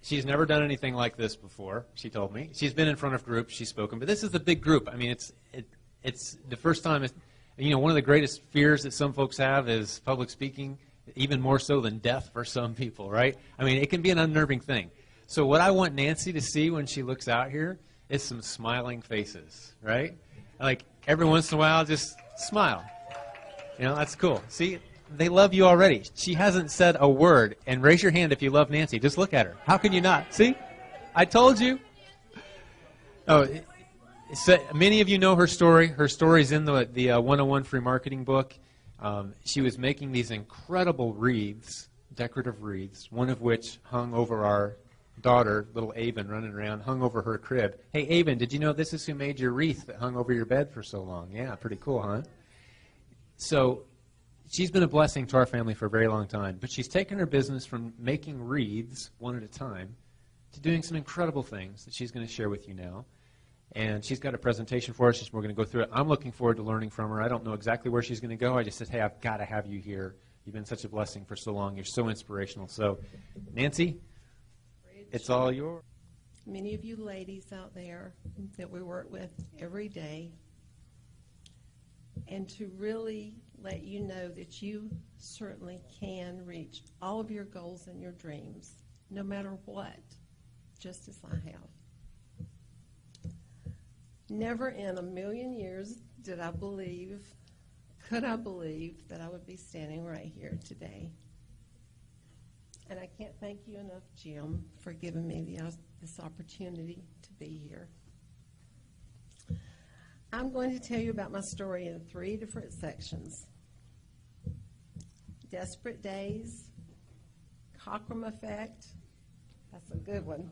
She's never done anything like this before, she told me. She's been in front of groups, she's spoken, but this is a big group. I mean, it's the first time, one of the greatest fears that some folks have is public speaking, even more so than death for some people, right? I mean, it can be an unnerving thing. So what I want Nancy to see when she looks out here is some smiling faces, right? Like, every once in a while, just smile. That's cool. See? They love you already. She hasn't said a word. And raise your hand if you love Nancy. Just look at her. How can you not? See? I told you. Oh, so many of you know her story. Her story's in the 101 Free Marketing book. She was making these incredible wreaths, decorative wreaths, one of which hung over our daughter, little Avon, running around, hung over her crib. Hey, Avon, did you know this is who made your wreath that hung over your bed for so long? Yeah, pretty cool, huh? So she's been a blessing to our family for a very long time, but she's taken her business from making wreaths one at a time to doing some incredible things that she's going to share with you now. And she's got a presentation for us. We're going to go through it. I'm looking forward to learning from her. I don't know exactly where she's going to go. I just said, hey, I've got to have you here. You've been such a blessing for so long. You're so inspirational. So, Nancy, it's all yours. Many of you ladies out there that we work with every day, and to really let you know that you certainly can reach all of your goals and your dreams, no matter what, just as I have. Never in a million years could I believe that I would be standing right here today. And I can't thank you enough, Jim, for giving me this opportunity to be here. I'm going to tell you about my story in 3 different sections. Desperate days, Cockrum effect, that's a good one,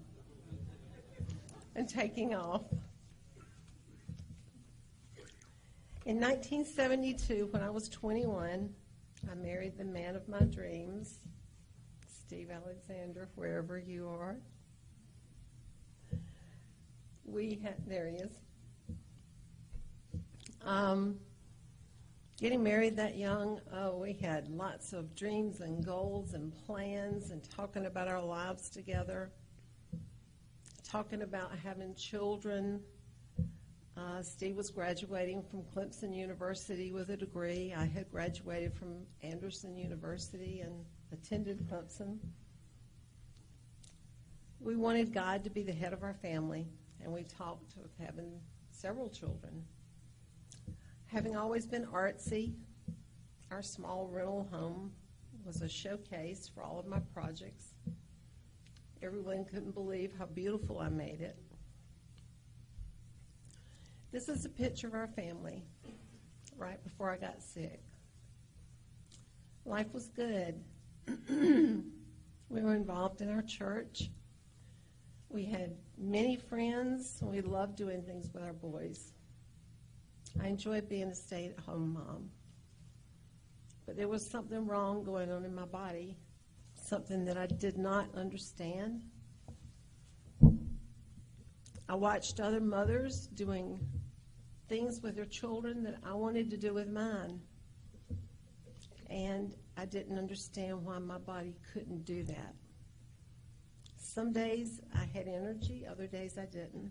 and taking off. In 1972, when I was 21, I married the man of my dreams, Steve Alexander, wherever you are. There he is. Getting married that young, we had lots of dreams and goals and plans and talking about our lives together, talking about having children. Steve was graduating from Clemson University with a degree. I had graduated from Anderson University and attended Clemson. We wanted God to be the head of our family, and we talked of having several children. Having always been artsy, our small rental home was a showcase for all of my projects. Everyone couldn't believe how beautiful I made it. This is a picture of our family right before I got sick. Life was good. We were involved in our church. We had many friends, and we loved doing things with our boys. I enjoyed being a stay-at-home mom. But there was something wrong going on in my body, something that I did not understand. I watched other mothers doing things with their children that I wanted to do with mine. And I didn't understand why my body couldn't do that. Some days I had energy, other days I didn't.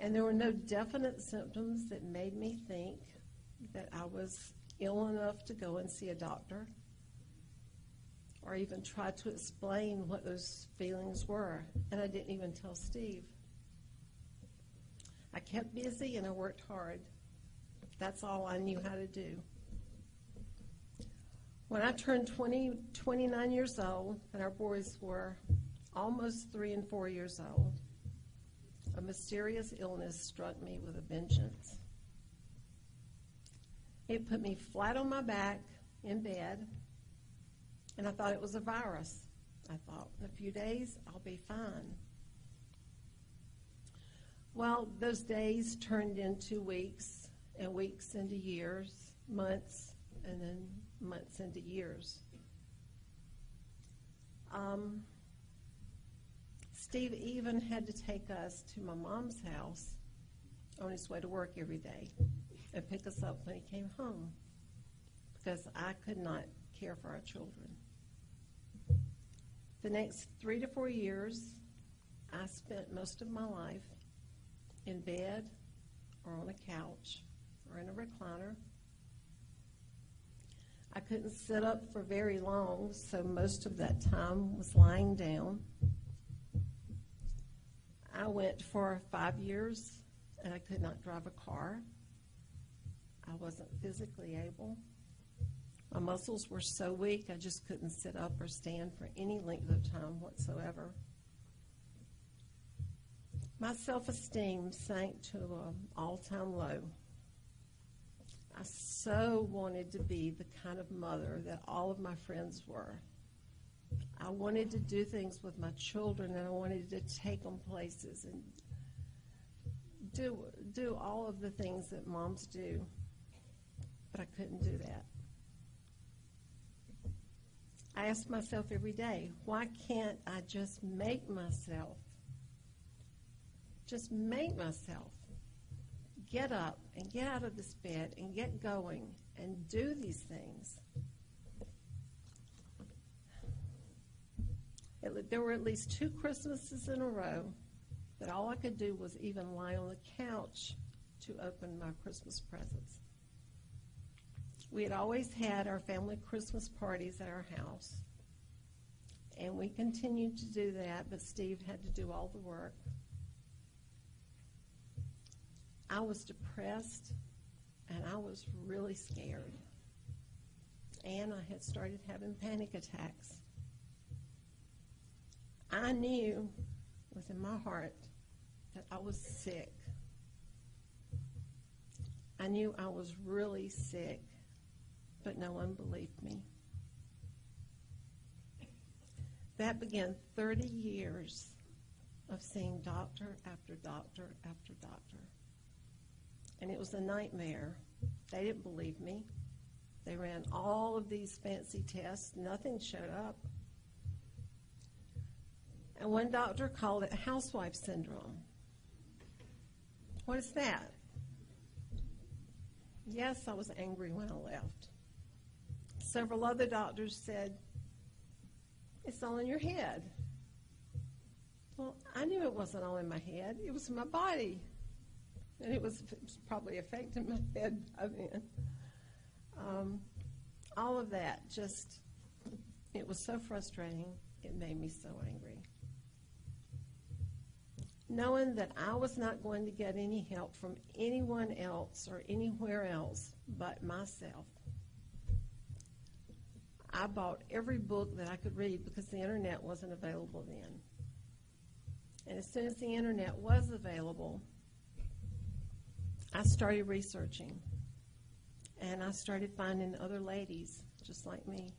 And there were no definite symptoms that made me think that I was ill enough to go and see a doctor or even try to explain what those feelings were. And I didn't even tell Steve. I kept busy and I worked hard. That's all I knew how to do. When I turned 29 years old, and our boys were almost 3 and 4 years old, a mysterious illness struck me with a vengeance. It put me flat on my back in bed, and I thought it was a virus. I thought, in a few days, I'll be fine. Well, those days turned into weeks, and weeks into years, months, and then months into years. Steve even had to take us to my mom's house on his way to work every day and pick us up when he came home because I could not care for our children. the next 3 to 4 years, I spent most of my life in bed or on a couch or in a recliner. I couldn't sit up for very long, so most of that time was lying down. I went for 5 years and I could not drive a car. I wasn't physically able. My muscles were so weak I just couldn't sit up or stand for any length of time whatsoever. My self-esteem sank to an all-time low. I so wanted to be the kind of mother that all of my friends were. I wanted to do things with my children, and I wanted to take them places and do all of the things that moms do, but I couldn't do that. I asked myself every day, why can't I just make myself get up and get out of this bed and get going and do these things? There were at least 2 Christmases in a row that all I could do was even lie on the couch to open my Christmas presents. We had always had our family Christmas parties at our house, and we continued to do that, but Steve had to do all the work. I was depressed, and I was really scared, and I had started having panic attacks. I knew within my heart that I was sick. I knew I was really sick, but no one believed me. That began 30 years of seeing doctor after doctor after doctor. And it was a nightmare. They didn't believe me. They ran all of these fancy tests. Nothing showed up. And one doctor called it housewife syndrome. What is that? Yes, I was angry when I left. Several other doctors said, it's all in your head. Well, I knew it wasn't all in my head. It was in my body. And it was probably affecting my head by then. All of that just, it was so frustrating. It made me so angry. Knowing that I was not going to get any help from anyone else or anywhere else but myself, I bought every book that I could read because the internet wasn't available then. And as soon as the internet was available, I started researching. And I started finding other ladies just like me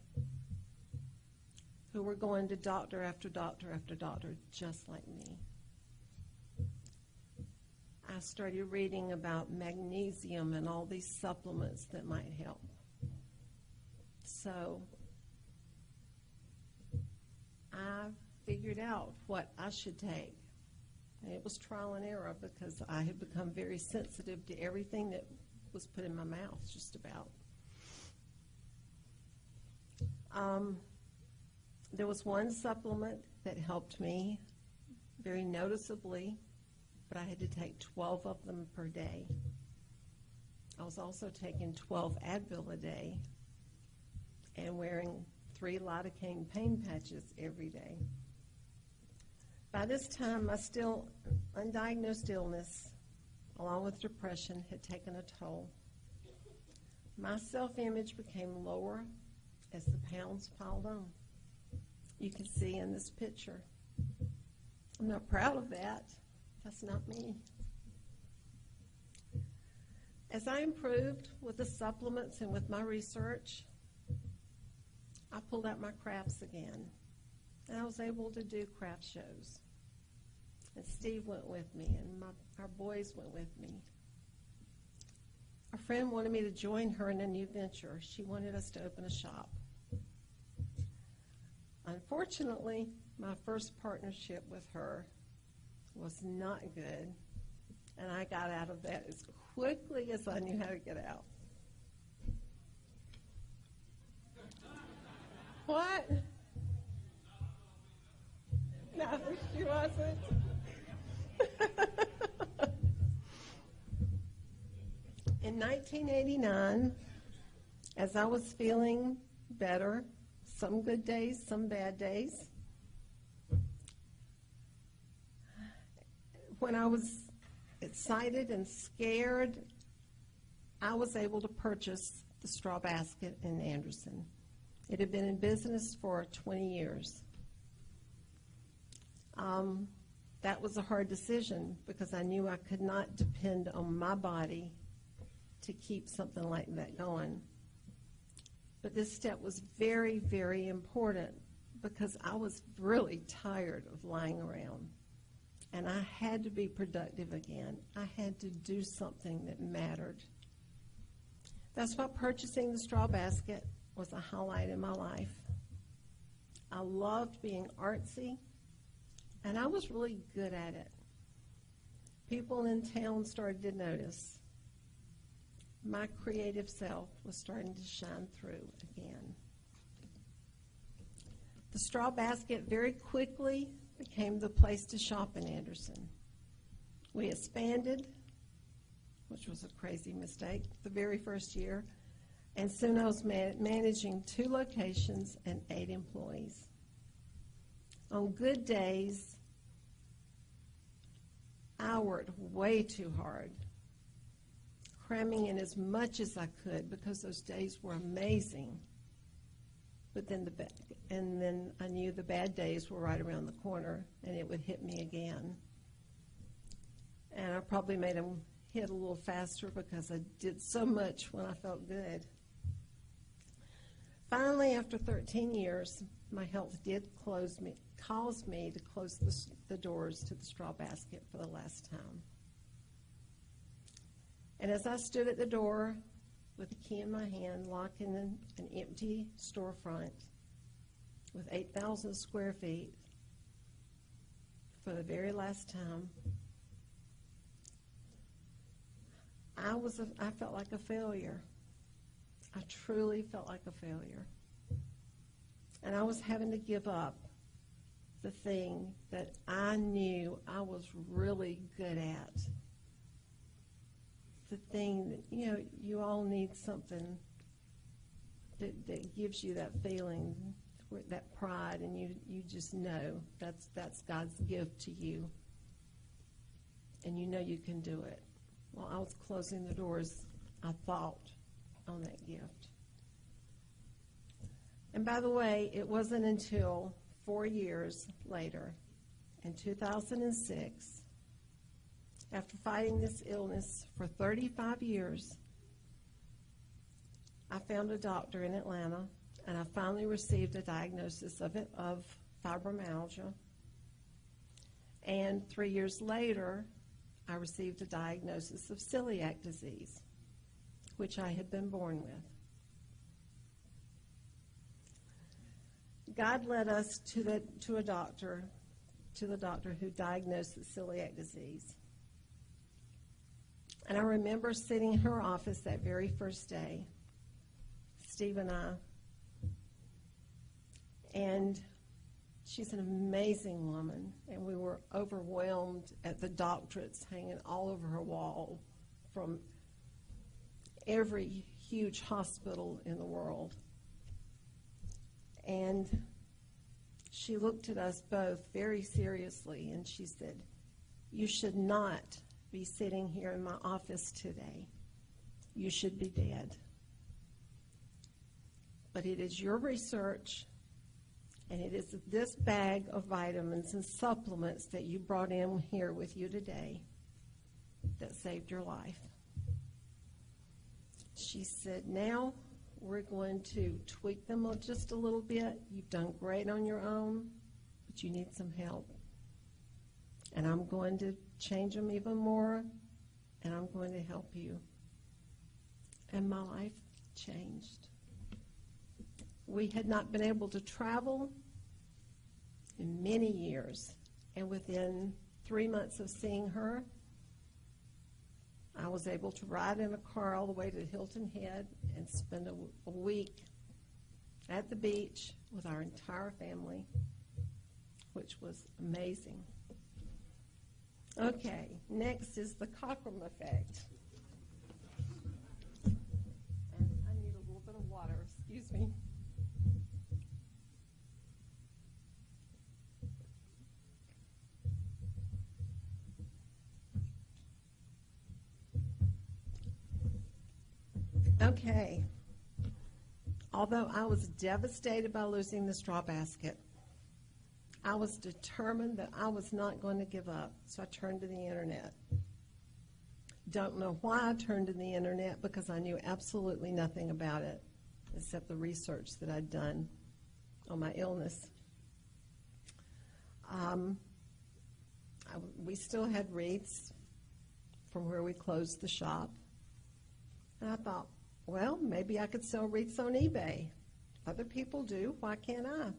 who were going to doctor after doctor after doctor just like me. I started reading about magnesium and all these supplements that might help. So I figured out what I should take. And it was trial and error because I had become very sensitive to everything that was put in my mouth, just about. There was one supplement that helped me very noticeably, but I had to take 12 of them per day. I was also taking 12 Advil a day and wearing 3 lidocaine pain patches every day. By this time, my still undiagnosed illness, along with depression, had taken a toll. My self-image became lower as the pounds piled on. You can see in this picture. I'm not proud of that. That's not me. As I improved with the supplements and with my research, I pulled out my crafts again. And I was able to do craft shows. And Steve went with me, and our boys went with me. A friend wanted me to join her in a new venture. She wanted us to open a shop. Unfortunately, my first partnership with her was not good, and I got out of that as quickly as I knew how to get out. What? She wasn't. In 1989, as I was feeling better, some good days, some bad days, when I was excited and scared, I was able to purchase the straw basket in Anderson. It had been in business for 20 years. That was a hard decision because I knew I could not depend on my body to keep something like that going. But this step was very, very important because I was really tired of lying around. And I had to be productive again. I had to do something that mattered. That's why purchasing the straw basket was a highlight in my life. I loved being artsy, and I was really good at it. People in town started to notice. My creative self was starting to shine through again. The straw basket very quickly became the place to shop in Anderson. We expanded, which was a crazy mistake, the very first year, and soon I was managing 2 locations and 8 employees. On good days, I worked way too hard, cramming in as much as I could because those days were amazing. But then I knew the bad days were right around the corner, and it would hit me again. And I probably made them hit a little faster because I did so much when I felt good. Finally, after 13 years, my health did cause me to close the doors to the straw basket for the last time. And as I stood at the door with a key in my hand, locking in an empty storefront with 8,000 square feet for the very last time, I felt like a failure. I truly felt like a failure. And I was having to give up the thing that I knew I was really good at. The thing that, you all need something that gives you that feeling, that pride, and you just know that's God's gift to you. And you know you can do it. Well, I was closing the doors, I thought, on that gift. And by the way, it wasn't until 4 years later, in 2006, after fighting this illness for 35 years, I found a doctor in Atlanta, and I finally received a diagnosis of fibromyalgia. And 3 years later, I received a diagnosis of celiac disease, which I had been born with. God led us to the doctor who diagnosed the celiac disease. And I remember sitting in her office that very first day, Steve and I, and she's an amazing woman, and we were overwhelmed at the doctorates hanging all over her wall from every huge hospital in the world. And she looked at us both very seriously, and she said, "You should not be sitting here in my office today. You should be dead. But it is your research, and it is this bag of vitamins and supplements that you brought in here with you today that saved your life." She said, "Now we're going to tweak them just a little bit. You've done great on your own, but you need some help. And I'm going to change them even more, and I'm going to help you." And my life changed. We had not been able to travel in many years, and within 3 months of seeing her, I was able to ride in a car all the way to Hilton Head and spend a week at the beach with our entire family, which which was amazing. Okay, next is the Cockrum effect. And I need a little bit of water, excuse me. Okay. Although I was devastated by losing the straw basket, I was determined that I was not going to give up, so I turned to the internet. Don't know why I turned to the internet, because I knew absolutely nothing about it except the research that I'd done on my illness. We still had wreaths from where we closed the shop. And I thought, well, maybe I could sell wreaths on eBay. Other people do. Why can't I?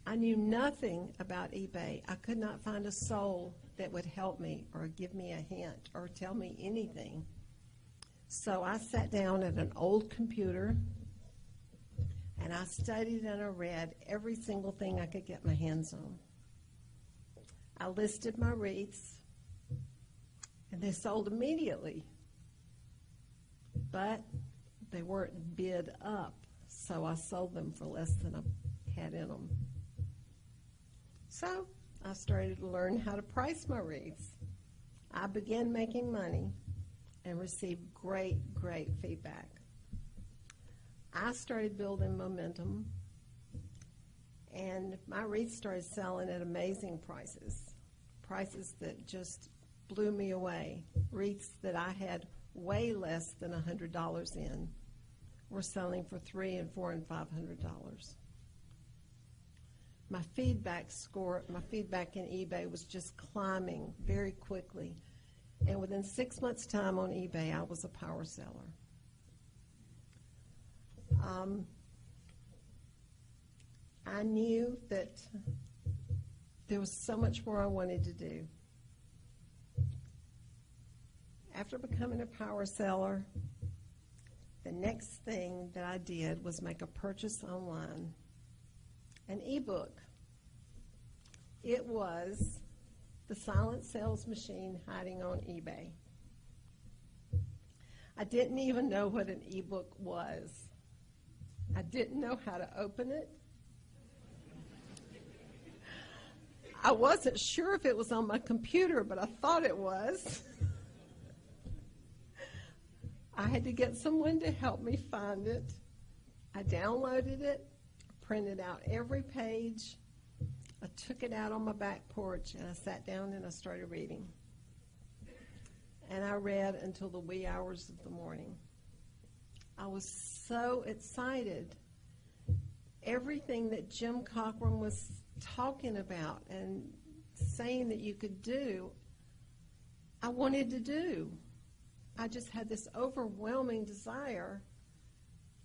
I knew nothing about eBay. I could not find a soul that would help me or give me a hint or tell me anything. So I sat down at an old computer and I studied and I read every single thing I could get my hands on. I listed my wreaths and they sold immediately. But they weren't bid up, so I sold them for less than I had in them. So I started to learn how to price my wreaths. I began making money and received great, great feedback. I started building momentum, and my wreaths started selling at amazing prices, prices that just blew me away, wreaths that I had way less than $100 in. We're selling for $300 and $400 and $500. My feedback in eBay was just climbing very quickly. And within 6 months' time on eBay, I was a power seller. I knew that there was so much more I wanted to do. After becoming a power seller, the next thing that I did was make a purchase online, an ebook. It was the silent sales machine hiding on eBay. I didn't even know what an ebook was. I didn't know how to open it. I wasn't sure if it was on my computer, but I thought it was. I had to get someone to help me find it. I downloaded it, printed out every page. I took it out on my back porch, and I sat down and I started reading. And I read until the wee hours of the morning. I was so excited. Everything that Jim Cockrum was talking about and saying that you could do, I wanted to do. I just had this overwhelming desire.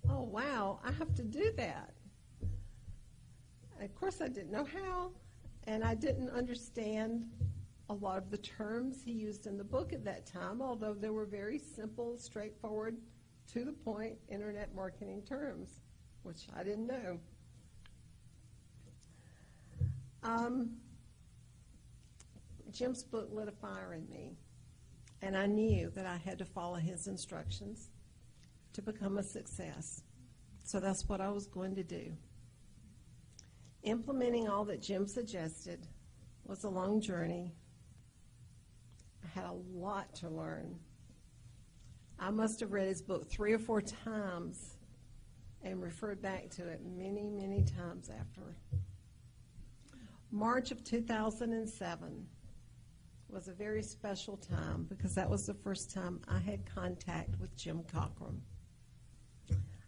Oh, wow, I have to do that. Of course, I didn't know how, and I didn't understand a lot of the terms he used in the book at that time, although they were very simple, straightforward, to the point internet marketing terms, which I didn't know. Jim's book lit a fire in me. And I knew that I had to follow his instructions to become a success. So that's what I was going to do. Implementing all that Jim suggested was a long journey. I had a lot to learn. I must have read his book 3 or 4 times and referred back to it many, many times after. March of 2007 was a very special time because that was the first time I had contact with Jim Cockrum.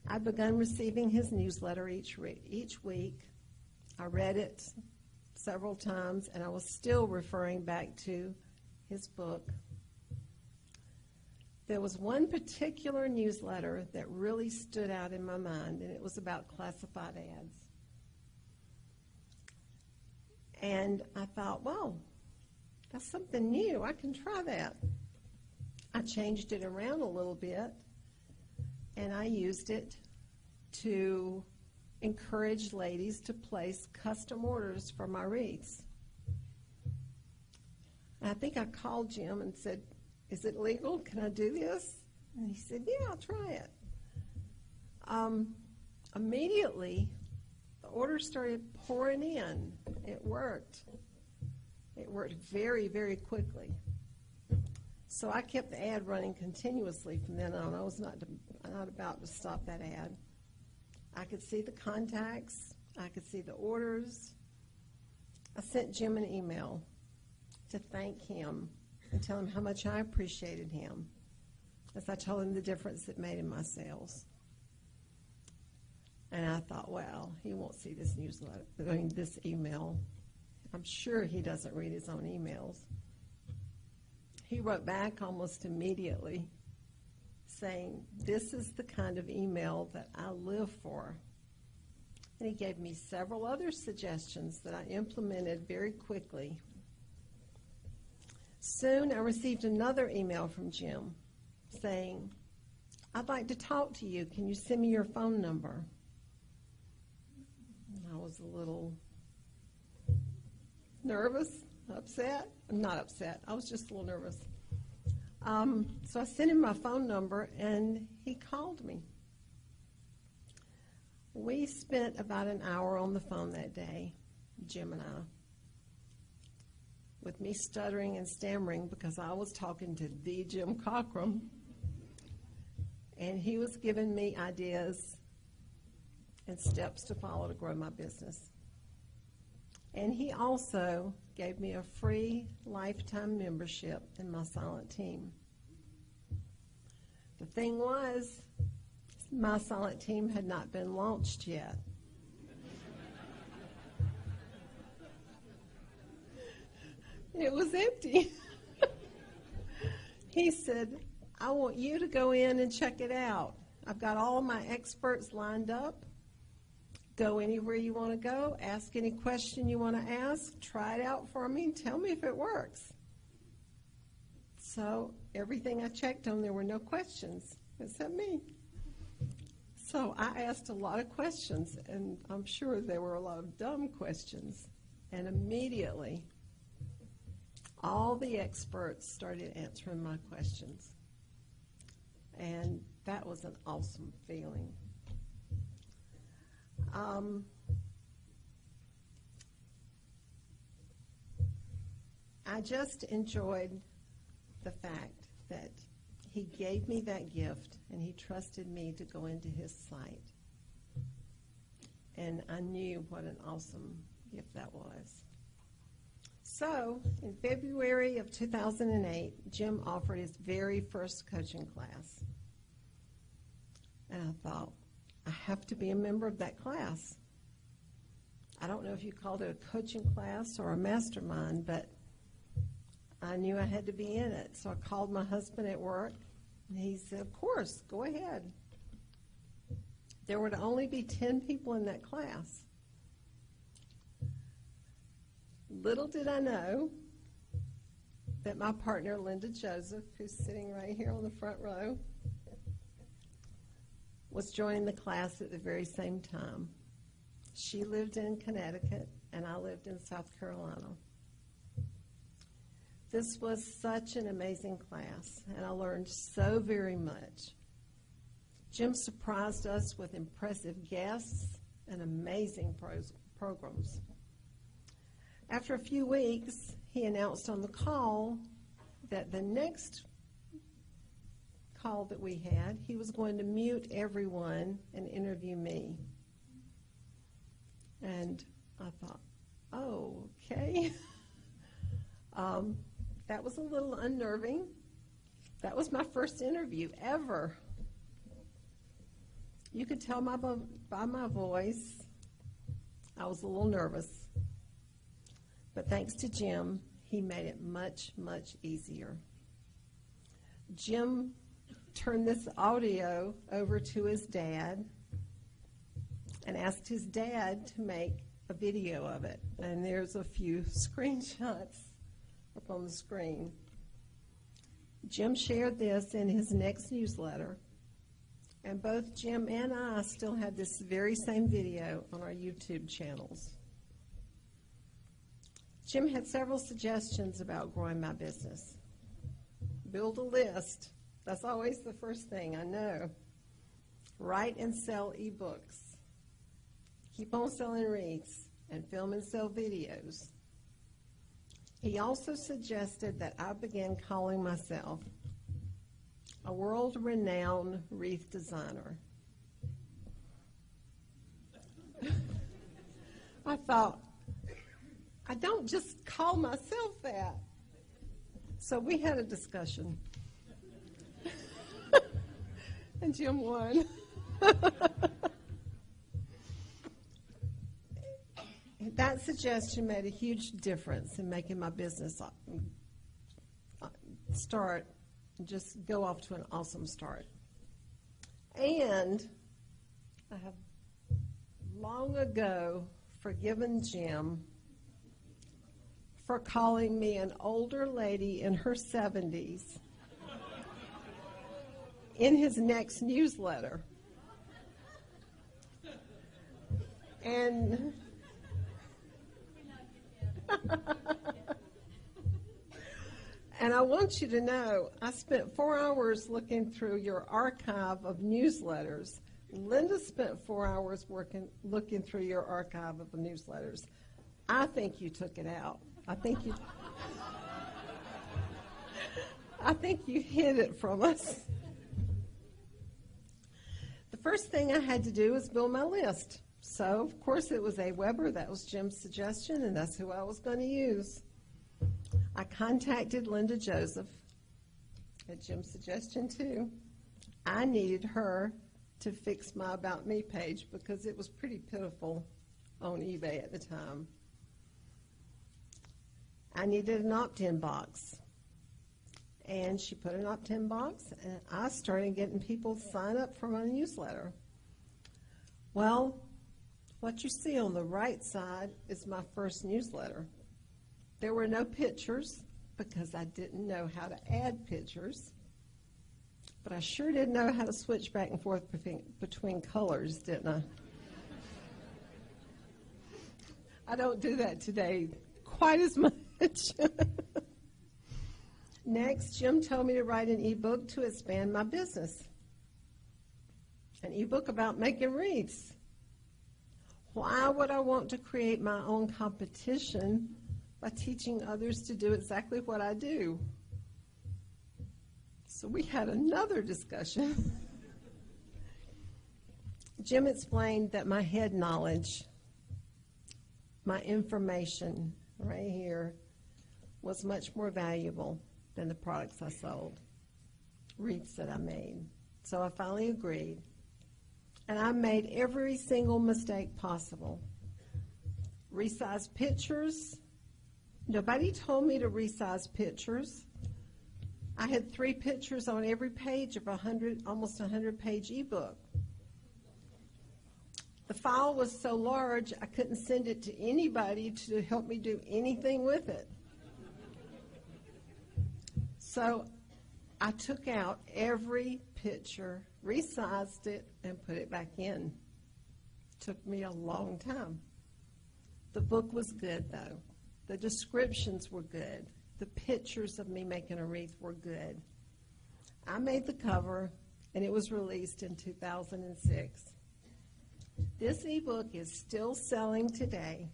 I'd begun receiving his newsletter each week. I read it several times, and I was still referring back to his book. There was one particular newsletter that really stood out in my mind, and it was about classified ads. And I thought, well, that's something new. I can try that. I changed it around a little bit, and I used it to encourage ladies to place custom orders for my wreaths. And I think I called Jim and said, "Is it legal? Can I do this?" And he said, "Yeah, I'll try it." Immediately, the orders started pouring in. It worked. It worked very, very quickly. So I kept the ad running continuously from then on. I was not about to stop that ad. I could see the contacts. I could see the orders. I sent Jim an email to thank him and tell him how much I appreciated him, as I told him the difference it made in my sales. And I thought, well, he won't see this newsletter, this email. I'm sure he doesn't read his own emails. He wrote back almost immediately saying, "This is the kind of email that I live for." And he gave me several other suggestions that I implemented very quickly. Soon I received another email from Jim saying, "I'd like to talk to you. Can you send me your phone number?" And I was a little nervous, upset. I'm not upset. I was just a little nervous. So I sent him my phone number, and he called me. We spent about an hour on the phone that day, Jim and I, with me stuttering and stammering because I was talking to the Jim Cockrum, and he was giving me ideas and steps to follow to grow my business. And he also gave me a free lifetime membership in my silent team. The thing was, my silent team had not been launched yet. It was empty. He said, "I want you to go in and check it out. I've got all my experts lined up. Go anywhere you want to go, ask any question you want to ask, try it out for me, and tell me if it works." So everything I checked on, there were no questions except me. So I asked a lot of questions, and I'm sure there were a lot of dumb questions. And immediately, all the experts started answering my questions. And that was an awesome feeling. I just enjoyed the fact that he gave me that gift and he trusted me to go into his site. And I knew what an awesome gift that was. So, in February of 2008, Jim offered his very first coaching class. And I thought, I have to be a member of that class. I don't know if you called it a coaching class or a mastermind, but I knew I had to be in it. So I called my husband at work, and he said, "Of course, go ahead." There would only be 10 people in that class. Little did I know that my partner, Linda Joseph, who's sitting right here on the front row, was joining the class at the very same time. She lived in Connecticut, and I lived in South Carolina. This was such an amazing class, and I learned so very much. Jim surprised us with impressive guests and amazing programs. After a few weeks, he announced on the call that the next call that we had, he was going to mute everyone and interview me. And I thought, oh, okay. That was a little unnerving. That was my first interview ever. You could tell by my voice, I was a little nervous. But thanks to Jim, he made it much, much easier. Jim turned this audio over to his dad and asked his dad to make a video of it. And there's a few screenshots up on the screen. Jim shared this in his next newsletter, And both Jim and I still have this very same video on our YouTube channels. Jim had several suggestions about growing my business. Build a list. That's always the first thing, I know. Write and sell ebooks. Keep on selling wreaths and film and sell videos. He also suggested that I begin calling myself a world-renowned wreath designer. I thought, I don't just call myself that. So we had a discussion. And Jim won. That suggestion made a huge difference in making my business start, just go off to an awesome start. And I have long ago forgiven Jim for calling me an older lady in her 70s in his next newsletter. And and I want you to know, I spent 4 hours looking through your archive of newsletters. Linda spent 4 hours looking through your archive of newsletters. I think you took it out. I think you hid it from us. The first thing I had to do was build my list. So, of course, it was AWeber. That was Jim's suggestion, and that's who I was going to use. I contacted Linda Joseph, at Jim's suggestion too. I needed her to fix my About Me page because it was pretty pitiful on eBay at the time. I needed an opt-in box. And she put an opt-in box, and I started getting people to sign up for my newsletter. Well, what you see on the right side is my first newsletter. There were no pictures because I didn't know how to add pictures, but I sure did know how to switch back and forth between colors, didn't I? I don't do that today quite as much. Next, Jim told me to write an ebook to expand my business. An ebook about making wreaths. Why would I want to create my own competition by teaching others to do exactly what I do? So we had another discussion. Jim explained that my head knowledge, my information right here, was much more valuable than the products I sold, wreaths that I made. So I finally agreed. And I made every single mistake possible. Resize pictures. Nobody told me to resize pictures. I had 3 pictures on every page of almost 100-page ebook. The file was so large, I couldn't send it to anybody to help me do anything with it. So I took out every picture, resized it, and put it back in. Took me a long time. The book was good, though. The descriptions were good. The pictures of me making a wreath were good. I made the cover, and it was released in 2006. This ebook is still selling today.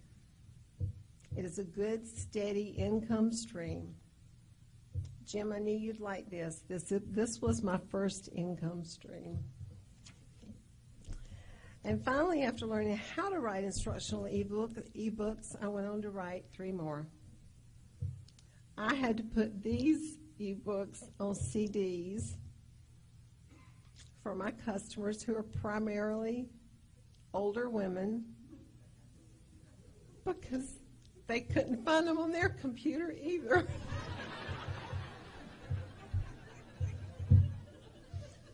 It is a good, steady income stream. Jim, I knew you'd like this. This was my first income stream. And finally, after learning how to write instructional ebooks, I went on to write 3 more. I had to put these ebooks on CDs for my customers who are primarily older women because they couldn't find them on their computer either.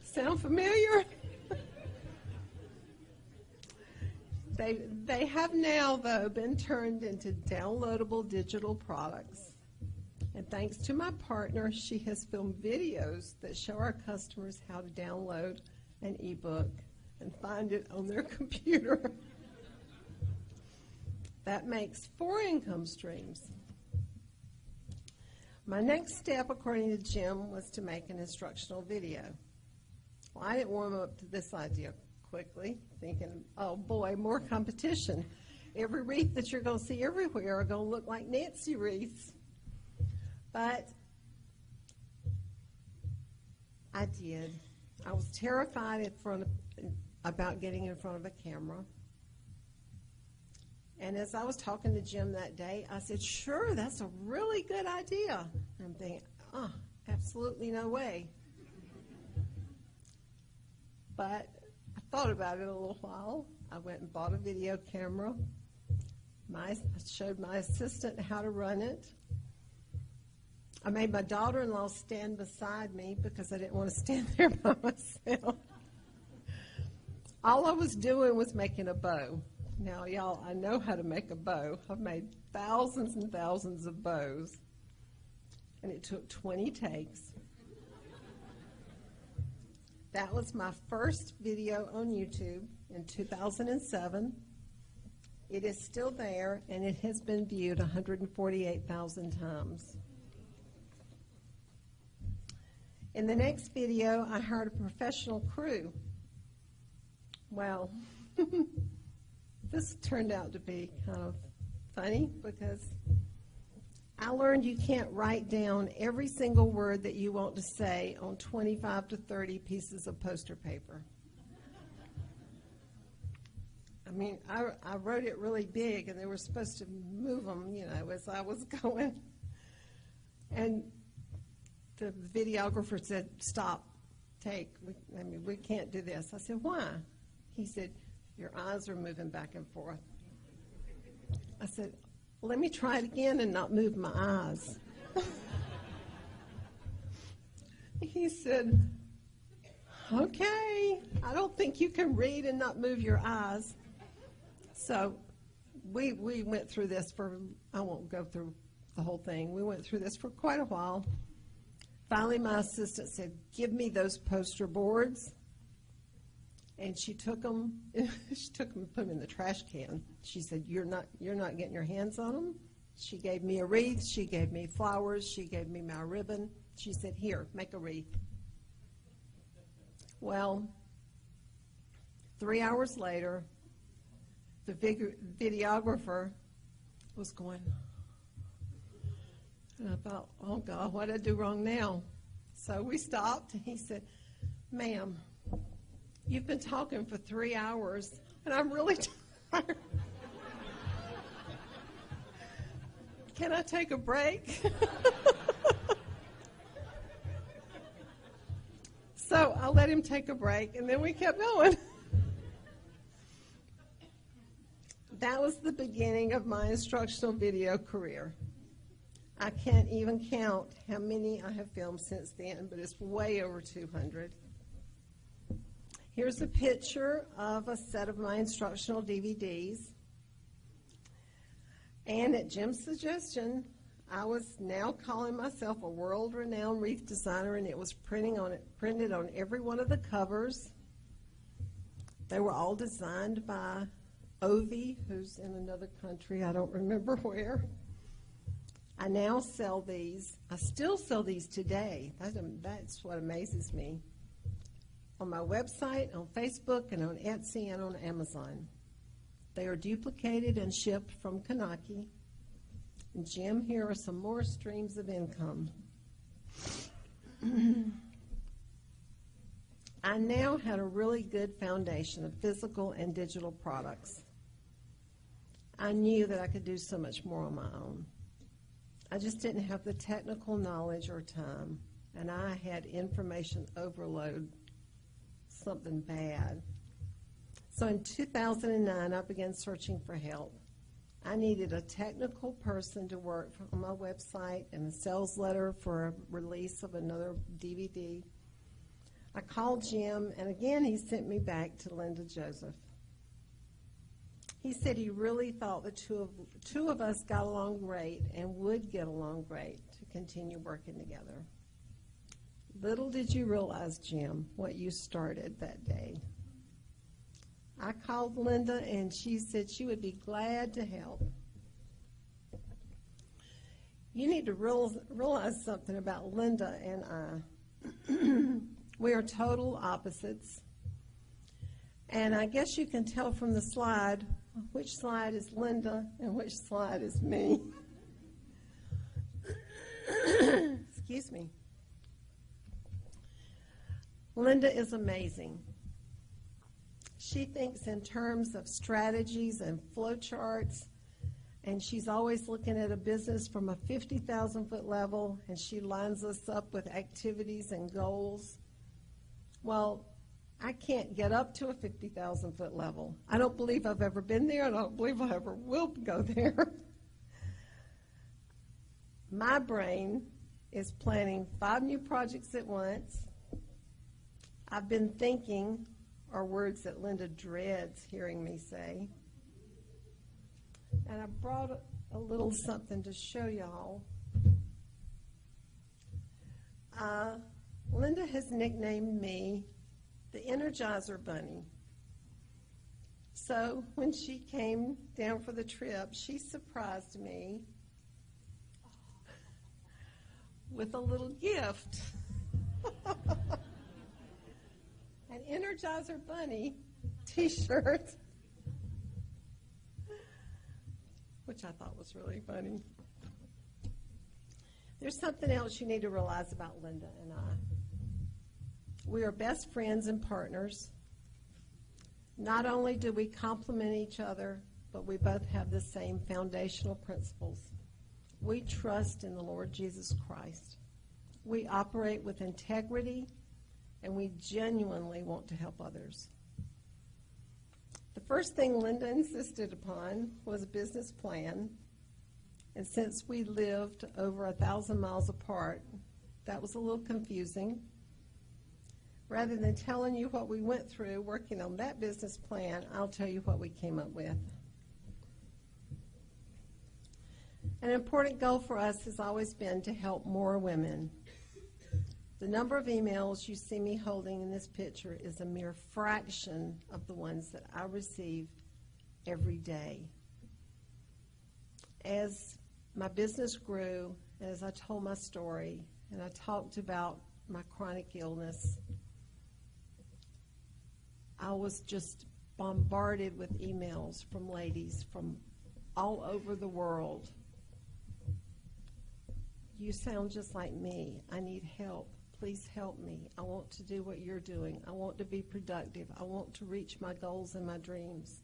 Sound familiar? They have now, though, been turned into downloadable digital products. And thanks to my partner, she has filmed videos that show our customers how to download an ebook and find it on their computer. That makes 4 income streams. My next step, according to Jim, was to make an instructional video. Well, I didn't warm up to this idea quickly, thinking, oh boy, more competition. Every wreath that you're going to see everywhere are going to look like Nancy wreaths. But I did. I was terrified about getting in front of a camera. And as I was talking to Jim that day, I said, sure, that's a really good idea. And I'm thinking, oh, absolutely no way. But I thought about it a little while. I went and bought a video camera. I showed my assistant how to run it. I made my daughter-in-law stand beside me because I didn't want to stand there by myself. All I was doing was making a bow. Now, y'all, I know how to make a bow. I've made thousands and thousands of bows. And it took 20 takes. That was my first video on YouTube in 2007. It is still there, and it has been viewed 148,000 times. In the next video, I hired a professional crew. Well, this turned out to be kind of funny because I learned you can't write down every single word that you want to say on 25 to 30 pieces of poster paper. I mean, I wrote it really big, and they were supposed to move them, as I was going. And the videographer said, stop, take. We can't do this. I said, why? He said, your eyes are moving back and forth. I said, let me try it again and not move my eyes. He said, okay, I don't think you can read and not move your eyes. So we went through this I won't go through the whole thing. We went through this for quite a while. Finally, my assistant said, give me those poster boards. And she took them and put them in the trash can. She said, you're not getting your hands on them. She gave me a wreath. She gave me flowers. She gave me my ribbon. She said, here, make a wreath. Well, 3 hours later, the videographer was going, and I thought, oh God, what did I do wrong now? So we stopped, and he said, ma'am, you've been talking for 3 hours, and I'm really tired. Can I take a break? So I let him take a break, and then we kept going. That was the beginning of my instructional video career. I can't even count how many I have filmed since then, but it's way over 200. Here's a picture of a set of my instructional DVDs. And at Jim's suggestion, I was now calling myself a world-renowned wreath designer, and it was printed on every one of the covers. They were all designed by Ovi, who's in another country, I don't remember where. I now sell these. I still sell these today. That's what amazes me. On my website, on Facebook, and on Etsy, and on Amazon. They are duplicated and shipped from Kanaki. And Jim, here are some more streams of income. I now had a really good foundation of physical and digital products. I knew that I could do so much more on my own. I just didn't have the technical knowledge or time, and I had information overload, something bad. So in 2009, I began searching for help. I needed a technical person to work on my website and a sales letter for a release of another DVD. I called Jim, and again, he sent me back to Linda Joseph. He said he really thought the two of us got along great and would get along great to continue working together. Little did you realize, Jim, what you started that day. I called Linda, and she said she would be glad to help. You need to realize something about Linda and I. We are total opposites. And I guess you can tell from the slide which slide is Linda and which slide is me. Excuse me. Linda is amazing. She thinks in terms of strategies and flowcharts, and she's always looking at a business from a 50,000-foot level, and she lines us up with activities and goals. Well, I can't get up to a 50,000-foot level. I don't believe I've ever been there, and I don't believe I ever will go there. My brain is planning 5 new projects at once. I've been thinking, are words that Linda dreads hearing me say. And I brought a little something to show y'all. Linda has nicknamed me the Energizer Bunny. So when she came down for the trip, she surprised me with a little gift. An Energizer Bunny t-shirt, which I thought was really funny. There's something else you need to realize about Linda and I. We are best friends and partners. Not only do we complement each other, but we both have the same foundational principles. We trust in the Lord Jesus Christ. We operate with integrity, and we genuinely want to help others. The first thing Linda insisted upon was a business plan, and since we lived over 1,000 miles apart, that was a little confusing. Rather than telling you what we went through working on that business plan, I'll tell you what we came up with. An important goal for us has always been to help more women. The number of emails you see me holding in this picture is a mere fraction of the ones that I receive every day. As my business grew, as I told my story, and I talked about my chronic illness, I was just bombarded with emails from ladies from all over the world. You sound just like me. I need help. Please help me. I want to do what you're doing. I want to be productive. I want to reach my goals and my dreams.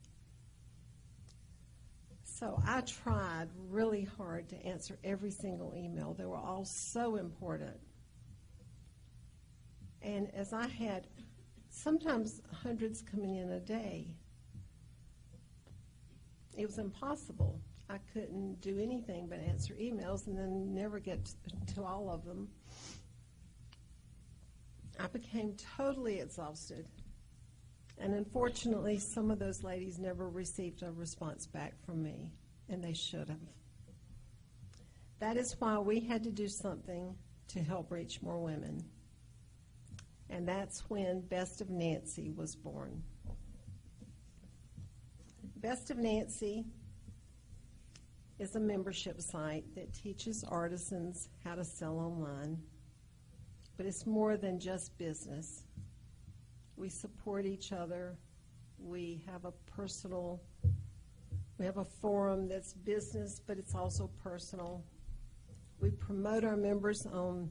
So I tried really hard to answer every single email. They were all so important. And as I had sometimes hundreds coming in a day, it was impossible. I couldn't do anything but answer emails and then never get to all of them. I became totally exhausted. And unfortunately, some of those ladies never received a response back from me, and they should have. That is why we had to do something to help reach more women. And that's when Best of Nancy was born. Best of Nancy is a membership site that teaches artisans how to sell online. But it's more than just business. We support each other. We have a forum that's business, but it's also personal. We promote our members on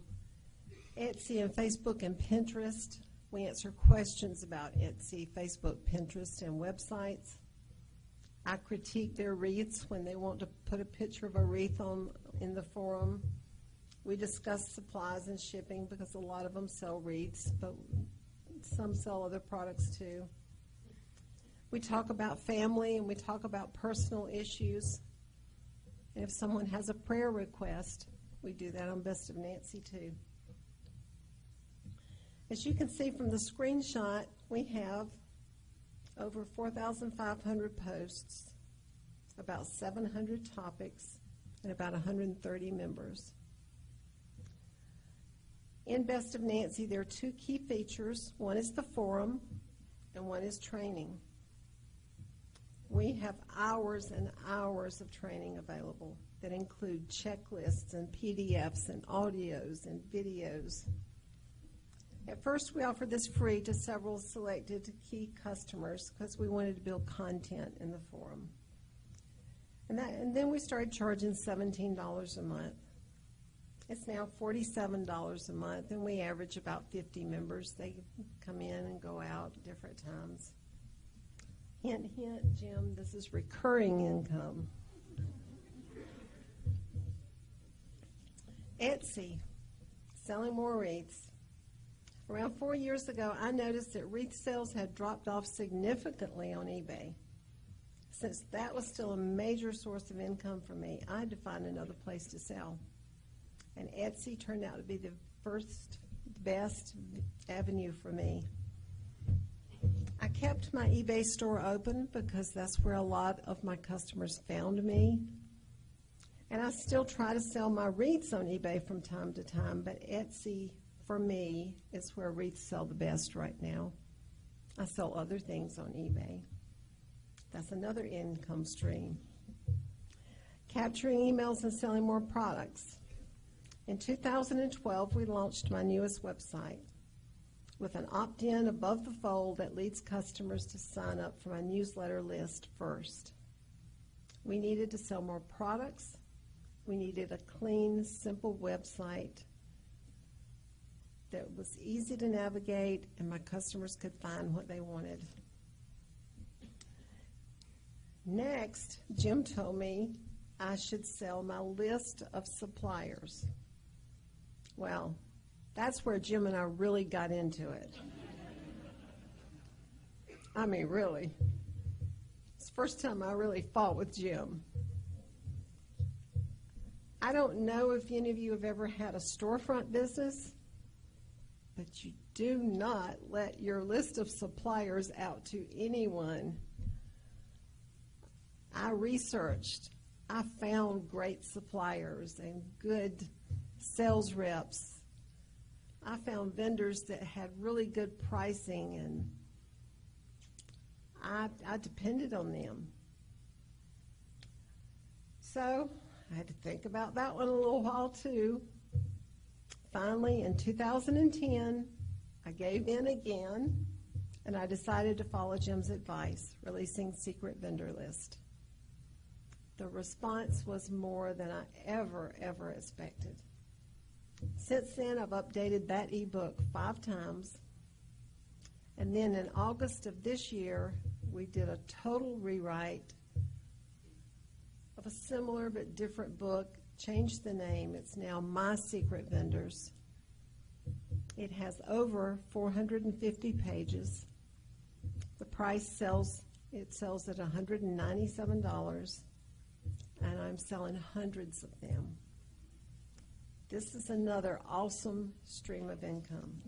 Etsy and Facebook and Pinterest. We answer questions about Etsy, Facebook, Pinterest, and websites. I critique their wreaths when they want to put a picture of a wreath in the forum. We discuss supplies and shipping because a lot of them sell wreaths, but some sell other products too. We talk about family and we talk about personal issues. And if someone has a prayer request, we do that on Best of Nancy too. As you can see from the screenshot, we have over 4,500 posts, about 700 topics, and about 130 members. In Best of Nancy, there are two key features. One is the forum, and one is training. We have hours and hours of training available that include checklists and PDFs and audios and videos. At first, we offered this free to several selected key customers because we wanted to build content in the forum. And then we started charging $17 a month. It's now $47 a month, and we average about 50 members. They come in and go out at different times. Hint, hint, Jim, this is recurring income. Etsy, selling more wreaths. Around 4 years ago, I noticed that wreath sales had dropped off significantly on eBay. Since that was still a major source of income for me, I had to find another place to sell. And Etsy turned out to be the best avenue for me. I kept my eBay store open because that's where a lot of my customers found me. And I still try to sell my wreaths on eBay from time to time, but Etsy, for me, is where wreaths sell the best right now. I sell other things on eBay. That's another income stream. Capturing emails and selling more products. In 2012, we launched my newest website with an opt-in above the fold that leads customers to sign up for my newsletter list first. We needed to sell more products. We needed a clean, simple website that was easy to navigate and my customers could find what they wanted. Next, Jim told me I should sell my list of suppliers. Well, that's where Jim and I really got into it. I mean, really. It's the first time I really fought with Jim. I don't know if any of you have ever had a storefront business, but you do not let your list of suppliers out to anyone. I researched. I found great suppliers and good sales reps. I found vendors that had really good pricing, and I depended on them. So I had to think about that one a little while too. Finally, in 2010, I gave in again, and I decided to follow Jim's advice, releasing Secret Vendor List. The response was more than I ever expected. Since then, I've updated that ebook 5 times. And then in August of this year, we did a total rewrite of a similar but different book, changed the name. It's now My Secret Vendors. It has over 450 pages. The price sells at $197, and I'm selling hundreds of them. This is another awesome stream of income.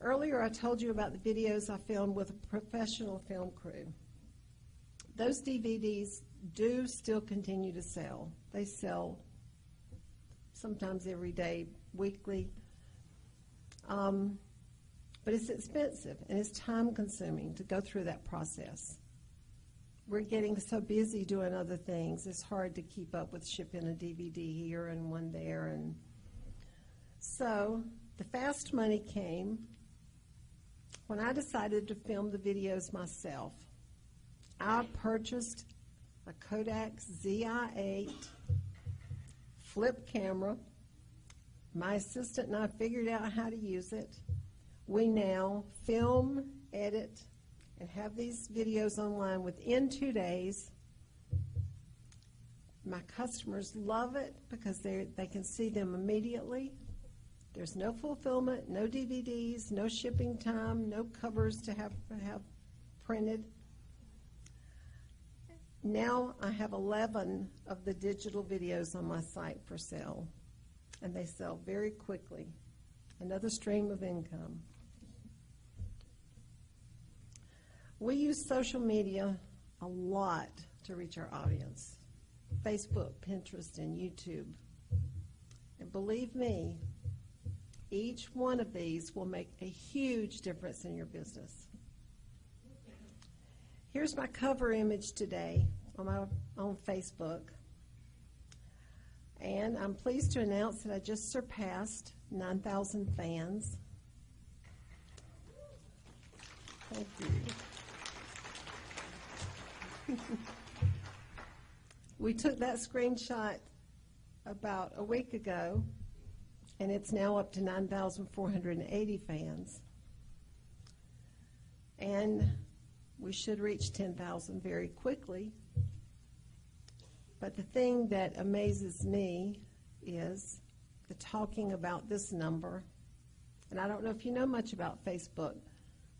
Earlier, I told you about the videos I filmed with a professional film crew. Those DVDs do still continue to sell. They sell sometimes every day, weekly. But it's expensive and it's time-consuming to go through that process. We're getting so busy doing other things, it's hard to keep up with shipping a DVD here and one there. And so the fast money came when I decided to film the videos myself. I purchased a Kodak ZI-8 flip camera. My assistant and I figured out how to use it. We now film, edit, and have these videos online within 2 days. My customers love it because they can see them immediately. There's no fulfillment, no DVDs, no shipping time, no covers to have printed. Now I have 11 of the digital videos on my site for sale, and they sell very quickly. Another stream of income. We use social media a lot to reach our audience. Facebook, Pinterest, and YouTube. And believe me, Each one of these will make a huge difference in your business. Here's my cover image today on Facebook. And I'm pleased to announce that I just surpassed 9,000 fans. Thank you. We took that screenshot about a week ago, and it's now up to 9,480 fans. And we should reach 10,000 very quickly. But the thing that amazes me is the talking about this number. And I don't know if you know much about Facebook,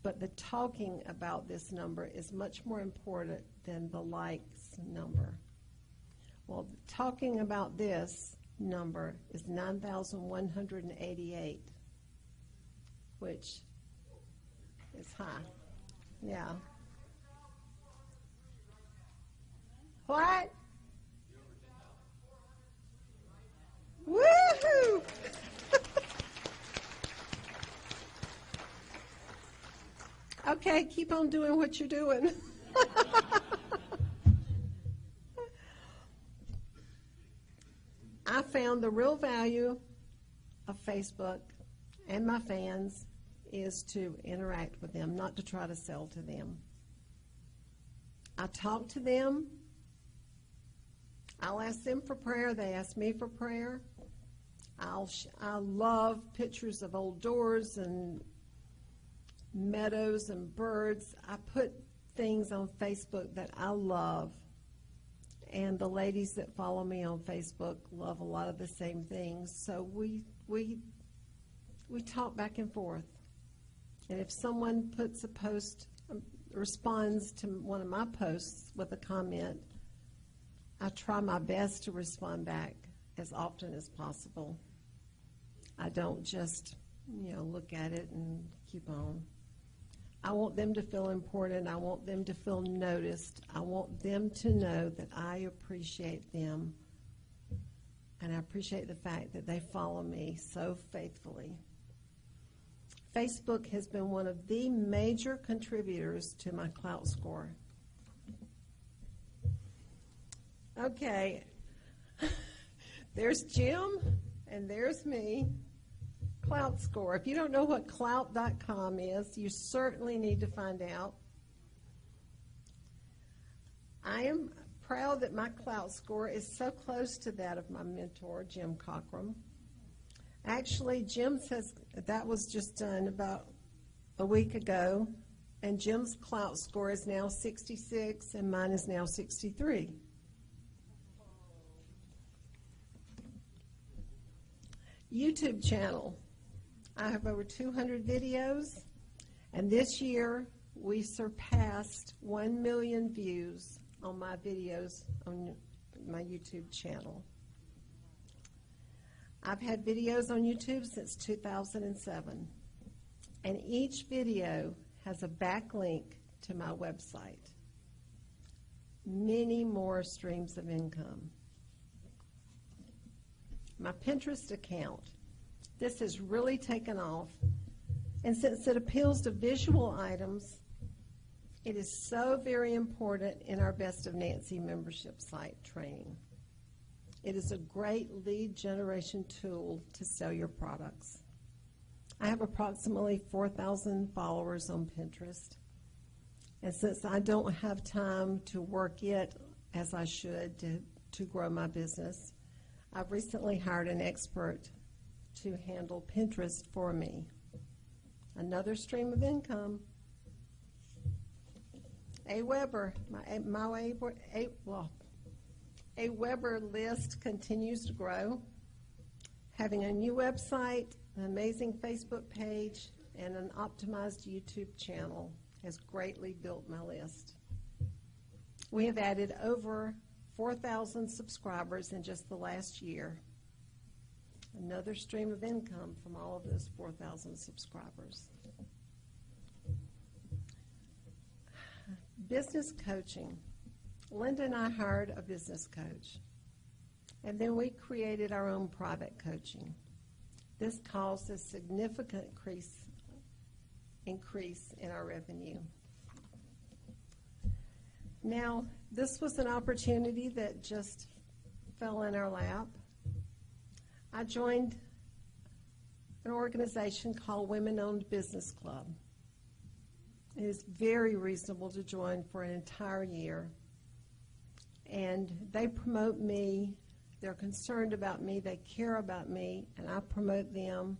but the talking about this number is much more important than the likes number. Well, talking about this number is 9,188, which is high. Yeah. What? Woohoo! Okay, keep on doing what you're doing. I found the real value of Facebook and my fans is to interact with them, not to try to sell to them. I talk to them. I'll ask them for prayer. They ask me for prayer. I love pictures of old doors and meadows and birds. I put things on Facebook that I love. And the ladies that follow me on Facebook love a lot of the same things. So we talk back and forth. And if someone puts a post, responds to one of my posts with a comment, I try my best to respond back as often as possible. I don't just, look at it and keep on. I want them to feel important. I want them to feel noticed. I want them to know that I appreciate them. And I appreciate the fact that they follow me so faithfully. Facebook has been one of the major contributors to my clout score. Okay, there's Jim and there's me. Clout score. If you don't know what clout.com is, you certainly need to find out. I am proud that my clout score is so close to that of my mentor, Jim Cockrum. Actually, Jim says that was just done about a week ago, and Jim's clout score is now 66, and mine is now 63. YouTube channel. I have over 200 videos, and this year we surpassed 1 million views on my videos on my YouTube channel. I've had videos on YouTube since 2007, and each video has a backlink to my website. Many more streams of income. My Pinterest account. This has really taken off, and since it appeals to visual items, it is so very important in our Best of Nancy membership site training. It is a great lead generation tool to sell your products. I have approximately 4,000 followers on Pinterest, and since I don't have time to work it as I should to grow my business, I've recently hired an expert to handle Pinterest for me. Another stream of income. Aweber, Aweber list continues to grow. Having a new website, an amazing Facebook page, and an optimized YouTube channel has greatly built my list. We have added over 4,000 subscribers in just the last year. Another stream of income from all of those 4,000 subscribers. Business coaching. Linda and I hired a business coach, and then we created our own private coaching. This caused a significant increase in our revenue. Now, this was an opportunity that just fell in our lap. I joined an organization called Women-Owned Business Club. It is very reasonable to join for an entire year. And they promote me. They're concerned about me. They care about me, and I promote them.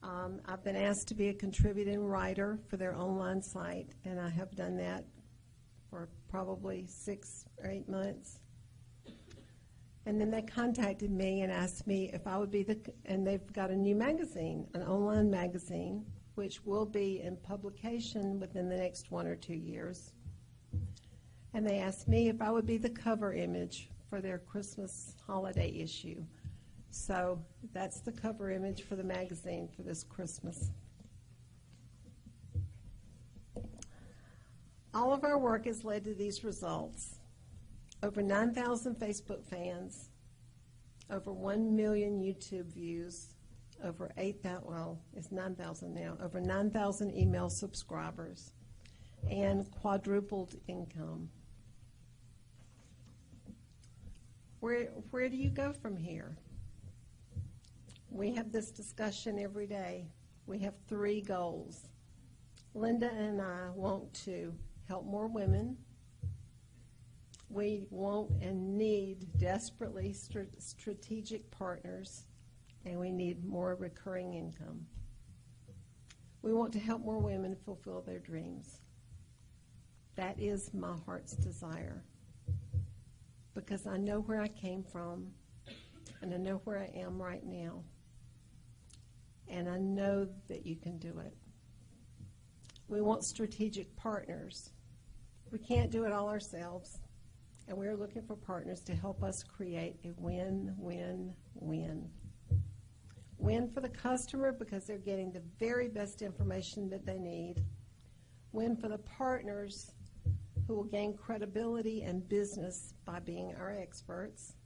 I've been asked to be a contributing writer for their online site, and I have done that for probably 6 or 8 months. And then they contacted me and asked me if I would be and they've got a new magazine, an online magazine, which will be in publication within the next 1 or 2 years. And they asked me if I would be the cover image for their Christmas holiday issue. So that's the cover image for the magazine for this Christmas. All of our work has led to these results. Over 9,000 Facebook fans, over 1 million YouTube views, over 8,000, well, it's 9,000 now, over 9,000 email subscribers, and quadrupled income. Where do you go from here? We have this discussion every day. We have 3 goals. Linda and I want to help more women. We want and need desperately strategic partners, and we need more recurring income. We want to help more women fulfill their dreams. That is my heart's desire, because I know where I came from, and I know where I am right now, and I know that you can do it. We want strategic partners. We can't do it all ourselves, and we're looking for partners to help us create a win-win-win. Win for the customer because they're getting the very best information that they need. Win for the partners who will gain credibility and business by being our experts.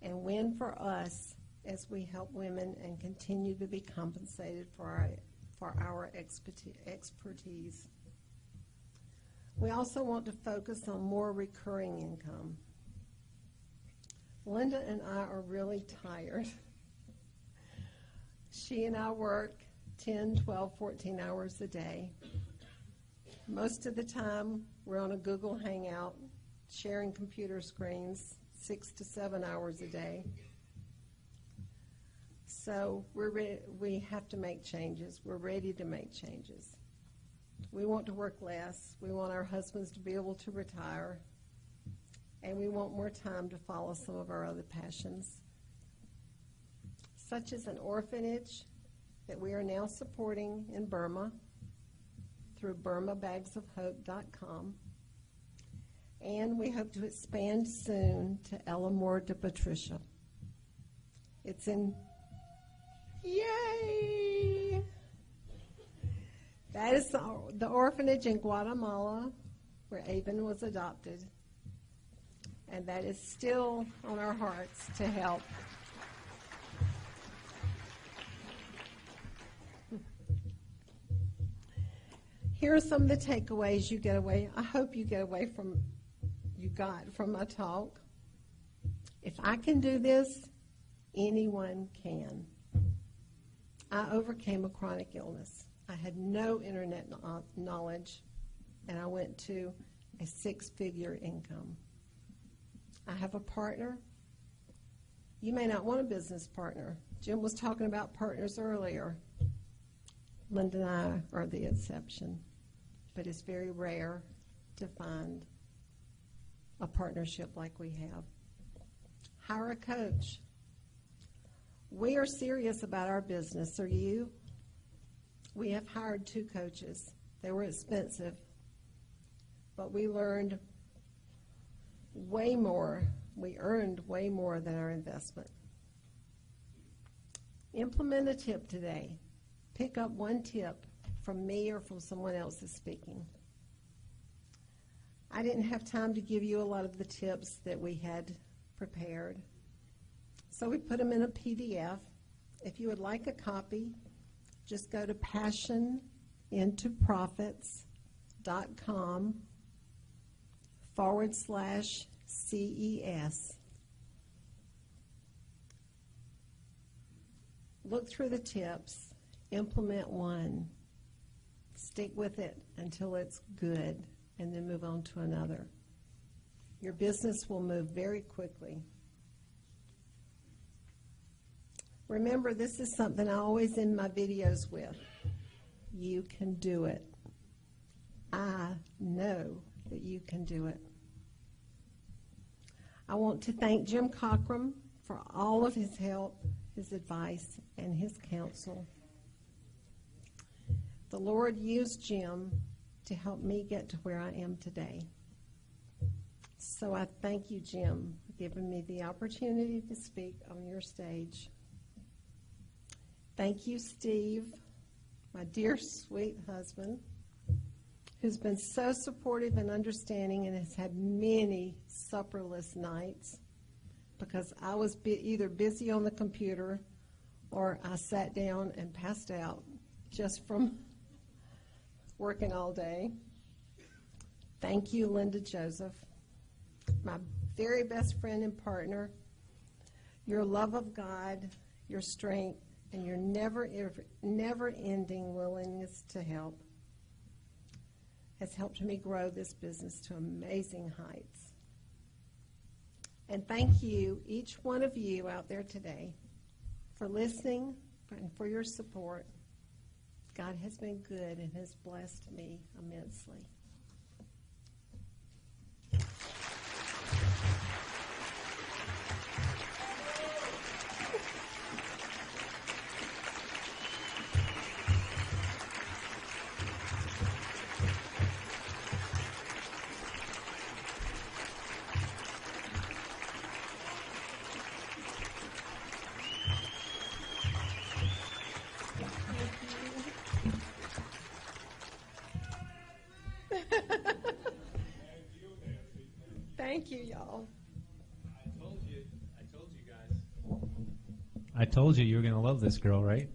And win for us as we help women and continue to be compensated for our expertise. We also want to focus on more recurring income. Linda and I are really tired. She and I work 10, 12, 14 hours a day. Most of the time, we're on a Google Hangout, sharing computer screens 6 to 7 hours a day. So we have to make changes. We're ready to make changes. We want to work less. We want our husbands to be able to retire. And we want more time to follow some of our other passions, such as an orphanage that we are now supporting in Burma through burmabagsofhope.com. And we hope to expand soon to Elamore de Patricia. It's in, yay! That is the orphanage in Guatemala where Avon was adopted. And that is still on our hearts to help. Here are some of the takeaways you get away. I hope you got from my talk. If I can do this, anyone can. I overcame a chronic illness. I had no internet knowledge, and I went to a 6-figure income. I have a partner. You may not want a business partner. Jim was talking about partners earlier. Linda and I are the exception, but it's very rare to find a partnership like we have. Hire a coach. We are serious about our business. Are you? We have hired 2 coaches. They were expensive, but we learned way more. We earned way more than our investment. Implement a tip today. Pick up 1 tip from me or from someone else that's speaking. I didn't have time to give you a lot of the tips that we had prepared, so we put them in a PDF. If you would like a copy, just go to passionintoprofits.com/CES. Look through the tips, implement one, stick with it until it's good, and then move on to another. Your business will move very quickly. Remember, this is something I always end my videos with. You can do it. I know that you can do it. I want to thank Jim Cockrum for all of his help, his advice, and his counsel. The Lord used Jim to help me get to where I am today. So I thank you, Jim, for giving me the opportunity to speak on your stage. Thank you, Steve, my dear, sweet husband, who's been so supportive and understanding and has had many supperless nights because I was either busy on the computer or I sat down and passed out just from working all day. Thank you, Linda Joseph, my very best friend and partner. Your love of God, your strength, and your never-ending willingness to help has helped me grow this business to amazing heights. And thank you, each one of you out there today, for listening and for your support. God has been good and has blessed me immensely. Thank you, y'all. I told you guys. I told you were going to love this girl, right?